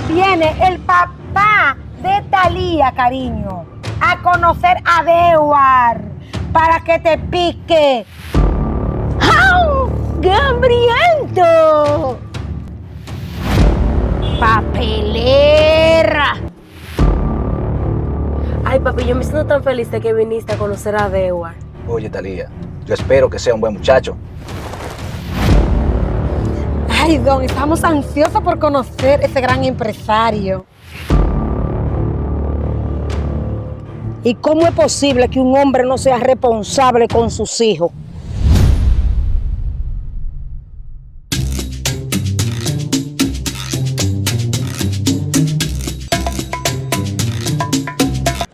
Viene el papá de Thalía, cariño, a conocer a Dewar para que te pique. ¡Au! ¡Gambriento! ¡Papelera! Ay, papi, yo me siento tan feliz de que viniste a conocer a Dewar. Oye, Thalía, yo espero que sea un buen muchacho. Ay, Don, estamos ansiosos por conocer ese gran empresario. ¿Y cómo es posible que un hombre no sea responsable con sus hijos?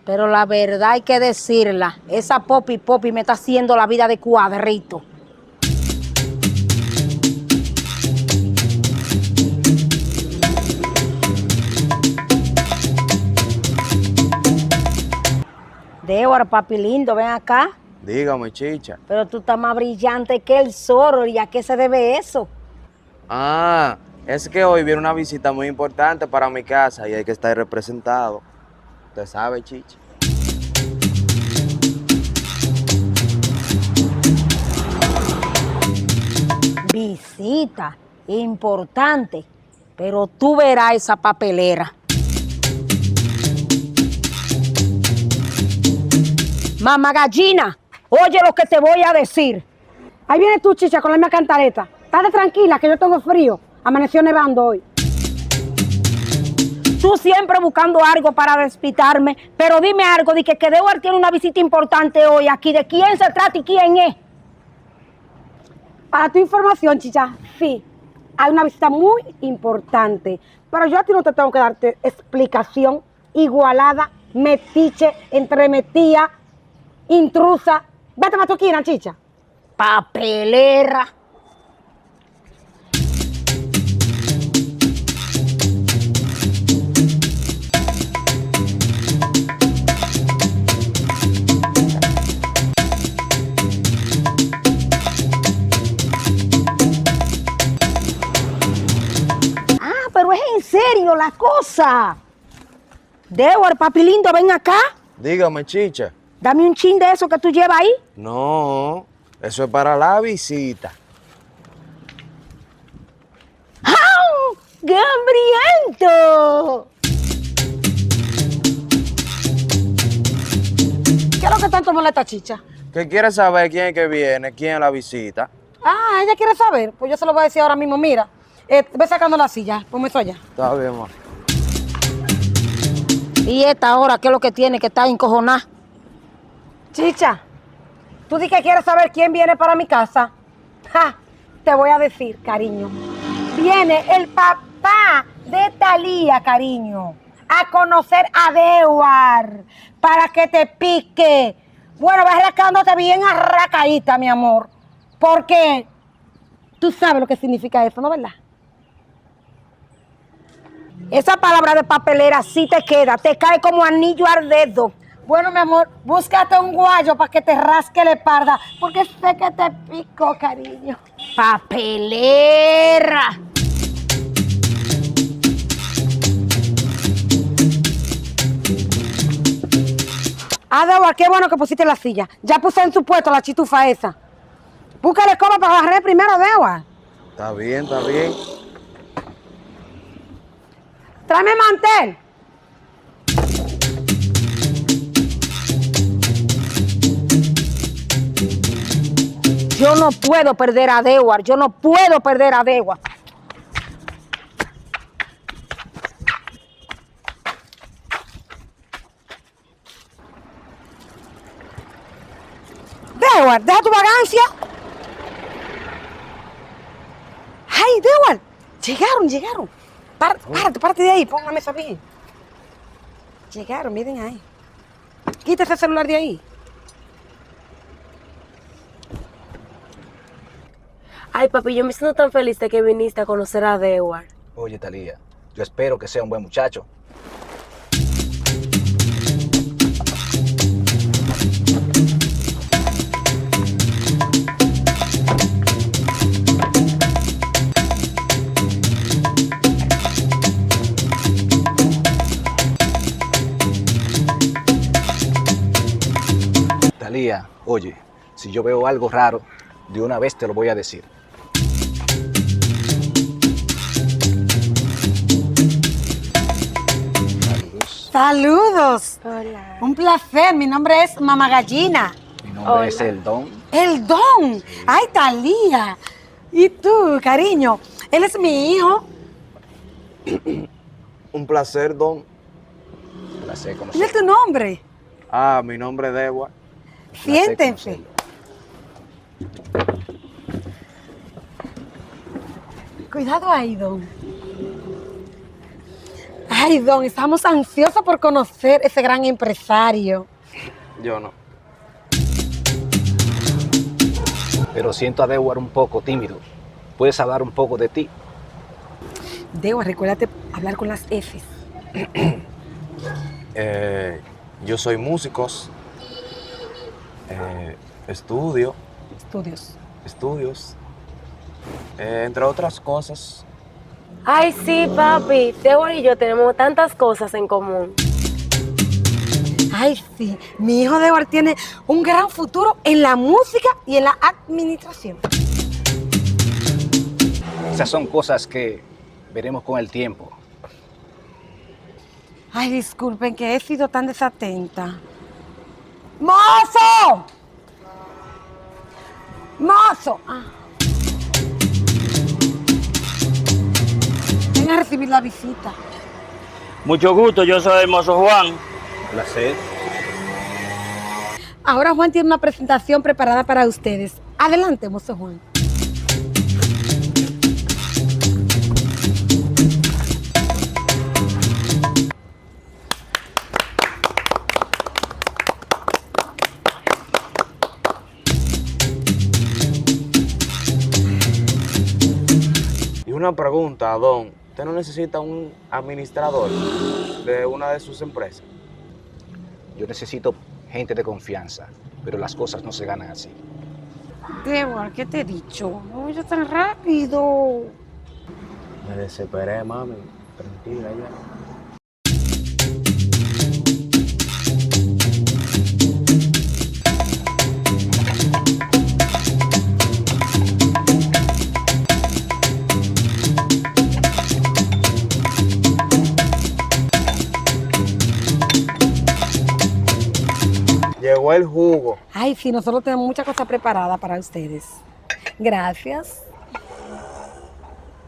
Pero la verdad hay que decirla, esa Popi me está haciendo la vida de cuadrito. Dewar, papi lindo, ven acá. Dígame, chicha. Pero tú estás más brillante que el zorro, ¿y a qué se debe eso? Ah, es que hoy viene una visita muy importante para mi casa y hay que estar representado. Usted sabe, chicha. Visita importante, pero tú verás esa papelera. Mamá gallina, oye lo que te voy a decir. Ahí viene tú, chicha, con la misma cantareta. Estate tranquila, que yo tengo frío. Amaneció nevando hoy. Tú siempre buscando algo para despitarme, pero dime algo, de que Dewar tiene una visita importante hoy aquí. ¿De quién se trata y quién es? Para tu información, chicha, sí, hay una visita muy importante, pero yo a ti no te tengo que darte explicación igualada, metiche, entremetida, intrusa. Vete a tu esquina, chicha. Papelera. Pero es en serio la cosa. Dewar, papi lindo, ven acá. Dígame, chicha. Dame un chin de eso que tú llevas ahí. No, eso es para la visita. ¡Au! ¡Gambriento! ¿Qué es lo que tanto molesta, chicha? ¿Qué quiere saber quién es que viene, quién es la visita? Ah, ella quiere saber. Pues yo se lo voy a decir ahora mismo. Mira, ve sacando la silla. Ponme eso allá. Está bien, ma. ¿Y esta hora qué es lo que tiene que está encojonada? Chicha, tú di que quieres saber quién viene para mi casa. Ja, te voy a decir, cariño. Viene el papá de Thalía, cariño, a conocer a Dewar para que te pique. Bueno, vas rascándote bien arracadita, mi amor, porque tú sabes lo que significa eso, ¿no, verdad? Esa palabra de papelera sí te queda, te cae como anillo al dedo. Bueno, mi amor, búscate un guayo para que te rasque la espalda, porque sé que te pico, cariño. Papelera. Ah, Dewar, qué bueno que pusiste la silla. Ya puse en su puesto la chitufa esa. Búscale escoba para barrer primero, Dewar. Está bien, está bien. Tráeme mantel. Yo no puedo perder a Dewar. Yo no puedo perder a Dewar. Dewar, deja tu vagancia. Ay, Dewar. Llegaron. Párate de ahí, pon la mesa bien. Llegaron, miren ahí. Quita ese celular de ahí. Ay, papi, yo me siento tan feliz de que viniste a conocer a Dewar. Oye, Thalía, yo espero que sea un buen muchacho. Talía, oye, si yo veo algo raro, de una vez te lo voy a decir. Saludos. Saludos. Hola. Un placer. Mi nombre es Mama Gallina. Mi nombre Hola. es El Don. El Don. Ay, Talía. ¿Y tú, cariño? Él es mi hijo. Un placer, Don. Placer Dile conocerlo. tu nombre. Ah, mi nombre es Dewar. Placer Siéntense. conocerlo. Cuidado ahí, Don. Ay, Don, estamos ansiosos por conocer ese gran empresario. Yo no. Pero siento a Dewar un poco tímido. ¿Puedes hablar un poco de ti? Debo, recuérdate hablar con las Fs. Yo soy músico. Estudios. Entre otras cosas. Ay, sí, papi. Débora y yo tenemos tantas cosas en común. Ay, sí. Mi hijo Dewar tiene un gran futuro en la música y en la administración. Esas son cosas que veremos con el tiempo. Ay, disculpen que he sido tan desatenta. ¡Mozo! ¡Mozo! Ah. Ven a recibir la visita. Mucho gusto, yo soy el mozo Juan. Placer. Ahora Juan tiene una presentación preparada para ustedes. Adelante, mozo Juan. Y una pregunta, Don. ¿Usted no necesita un administrador de una de sus empresas? Yo necesito gente de confianza, pero las cosas no se ganan así. Dewar, ¿qué te he dicho? No vayas tan rápido. Me desesperé, mami. Tranquila ya. Llegó el jugo. Ay, sí, nosotros tenemos muchas cosas preparadas para ustedes. Gracias.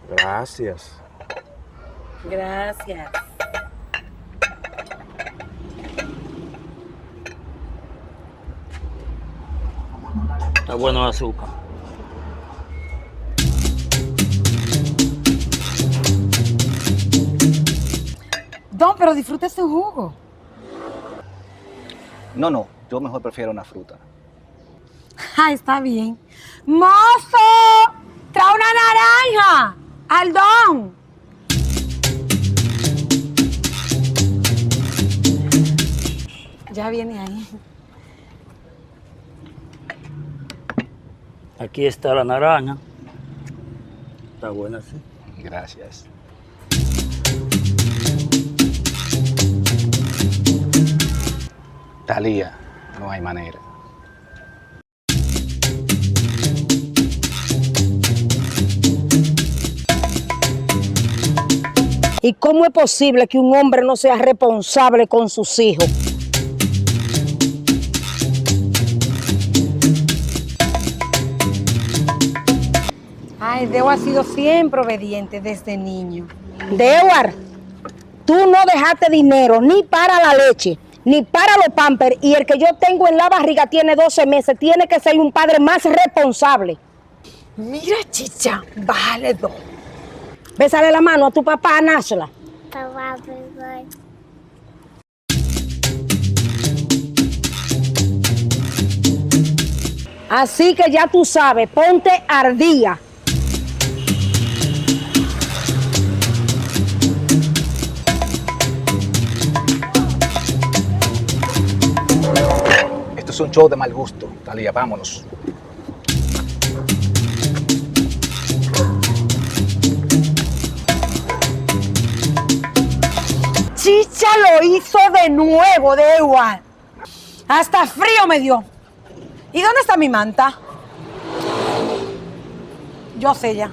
Gracias. Gracias. Está bueno el azúcar. Don, pero disfrute su jugo. No, yo mejor prefiero una fruta. Ay, está bien. ¡Mozo! ¡Trae una naranja! ¡Al Don! Ya viene ahí. Aquí está la naranja. Está buena, sí. Gracias. Talía, no hay manera. ¿Y cómo es posible que un hombre no sea responsable con sus hijos? Ay, Dewar ha sido siempre obediente desde niño. Dewar, tú no dejaste dinero ni para la leche, ni para los pampers, y el que yo tengo en la barriga tiene 12 meses. Tiene que ser un padre más responsable. Mira, chicha, bájale 2. Bésale la mano a tu papá, Nashla. Así que ya tú sabes, ponte al día. Esto es un show de mal gusto. Talía, vámonos. Chicha lo hizo de nuevo, Dewar. Hasta frío me dio. ¿Y dónde está mi manta? Yo sé ya.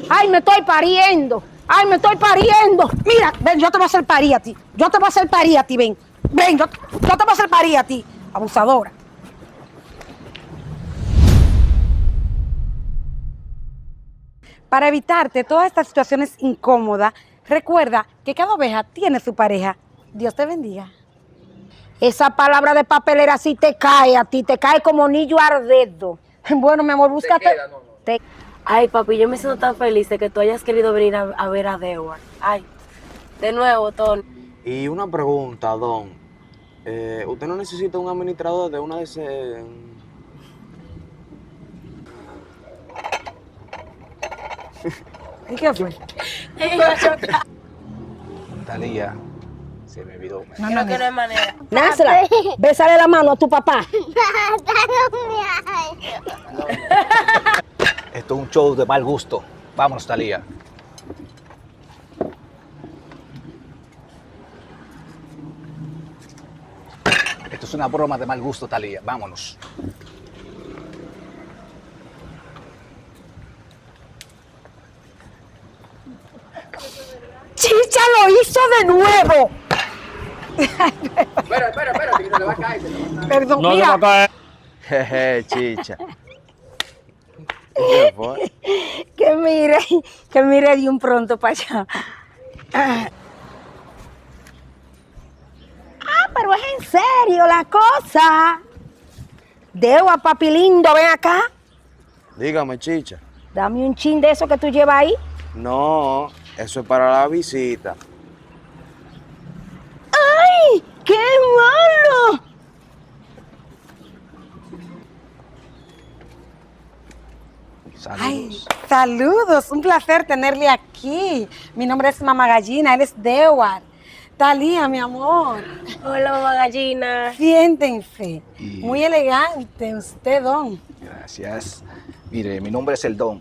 ¡Ay, me estoy pariendo! ¡Ay, me estoy pariendo! Mira, ven, yo te voy a hacer parir a ti. Yo te voy a hacer parir a ti, ven. Ven, yo te voy a hacer parir a ti, abusadora. Para evitarte todas estas situaciones incómodas, recuerda que cada oveja tiene su pareja. Dios te bendiga. Esa palabra de papelera sí te cae a ti, te cae como anillo al dedo. Bueno, mi amor, búscate. Ay, papi, yo me siento tan feliz de que tú hayas querido venir a ver a Dewar. Ay, de nuevo, Tony. Y una pregunta, Don. ¿Usted no necesita un administrador de una de esas? ¿Y qué fue? Talía, se me olvidó. Creo que no hay manera. Násela, bésale la mano a tu papá. Esto es un show de mal gusto. Vámonos, Talía. Esto es una broma de mal gusto, Talía. Vámonos. Chicha lo hizo de nuevo. Espera, que se le va a caer. Perdón, No se va mira. a caer. Jeje, chicha. ¿Qué fue? Que mire de un pronto para allá. Ah, pero es en serio la cosa. Dewar, papi lindo, ven acá. Dígame, chicha. Dame un chin de eso que tú llevas ahí. No, eso es para la visita. ¡Ay! ¡Qué malo! Ay, Saludos. saludos, un placer tenerle aquí. Mi nombre es Mamá Gallina, él es Dewar. Talía, mi amor, Hola, mamá gallina. siéntense. Y- Muy elegante usted, don. Gracias. Mire, mi nombre es El Don.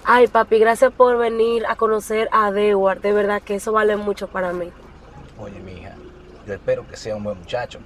Ay, papi, gracias por venir a conocer a Dewar. De verdad que eso vale mucho para mí. Oye, mija, yo espero que sea un buen muchacho.